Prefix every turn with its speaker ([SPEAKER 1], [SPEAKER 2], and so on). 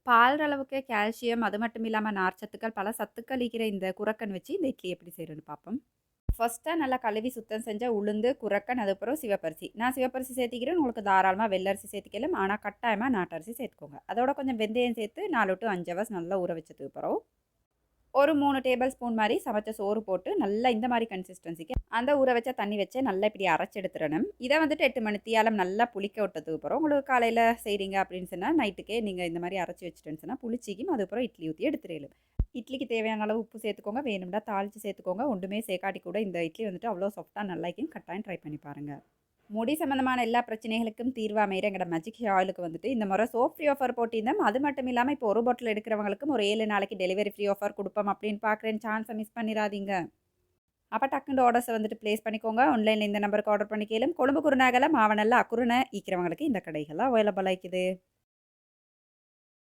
[SPEAKER 1] பால்ற அளவுக்கு கால்சியம், அது மட்டும் இல்லாம நார்ச்சத்துக்கள், பல சத்துக்கள் இருக்கிற இந்த குரக்கன் வச்சு இந்த இட்லி எப்படி செய்றதுன்னு பார்ப்போம். ஃபர்ஸ்ட்டா நல்லா கழுவி சுத்தம் செஞ்ச உளுந்து, குரக்கன், அதுக்கப்புறம் சிவப்பரிசி. நான் சிவப்பரிசி சேர்த்திக்கிறேன். உங்களுக்கு தாராளமா வெள்ளரிசி சேர்த்திக்கலாம். ஆனா கட்டாயமா நாட்டரிசி சேர்த்துக்கோங்க. அதோட கொஞ்சம் வெந்தயம் சேர்த்து 4 டூ 5 ஹவர்ஸ் நல்லா ஊற வச்சதுக்கு அப்புறம் ஒரு 3 டேபிள் ஸ்பூன் மாரி சமைச்ச சோறு போட்டு நல்லா இந்த மாரி கன்சிஸ்டன்சிக்கு அந்த ஊற வச்ச தண்ணி வச்சு நல்லா இப்படி அரைச்சு எடுத்துறணும். இதை வந்துட்டு 8 மணித்தியாலம் நல்லா புளிக்க விட்டதுக்கு அப்புறம் உங்களுக்கு காலையில் செய்கிறீங்க அப்படின்னு சொன்னால் நைட்டுக்கே நீங்கள் இந்த மாதிரி அரைச்சி வச்சுட்டேன்னு சொன்னால் புளிச்சிக்கும் அதுக்கப்புறம் இட்லி ஊற்றி எடுத்துடலும். இட்லிக்கு தேவையான அளவு உப்பு சேர்த்துக்கோங்க, வேணும்னா தாளித்து சேர்த்துக்கோங்க. ஒன்றுமே சேர்க்காட்டி கூட இந்த இட்லி வந்துட்டு அவ்வளோ சாஃப்டாக நல்லாக்கும். கட்டாயம் ட்ரை பண்ணி பாருங்கள். முடி சம்மந்தமான எல்லா பிரச்சனைகளுக்கும் தீர்வு அமைகிற எங்களோட மேஜிக் ஹேர் ஆயிலுக்கு வந்துட்டு இந்த முறை சோப் ஃப்ரீ ஆஃபர் போட்டிருந்தோம். அது மட்டும் இல்லாமல் இப்போ ஒரு பாட்டில் எடுக்கிறவங்களுக்கும் ஒரு 7 நாளைக்கு டெலிவரி ஃப்ரீ ஆஃபர் கொடுப்போம் அப்படின்னு பார்க்குறேன். சான்ஸை மிஸ் பண்ணிடாதீங்க. அப்போ டக்குன்னு ஆர்டர்ஸை வந்துட்டு ப்ளேஸ் பண்ணிக்கோங்க. ஆன்லைனில் இந்த நம்பருக்கு ஆர்டர் பண்ணிக்கலாம். கொழும்பு குருநாகலை மாவனல்ல அக்குருனை ஈக்கிறவங்களுக்கு இந்த கடைகள்லாம் அவைலபிள் ஆகிக்குது.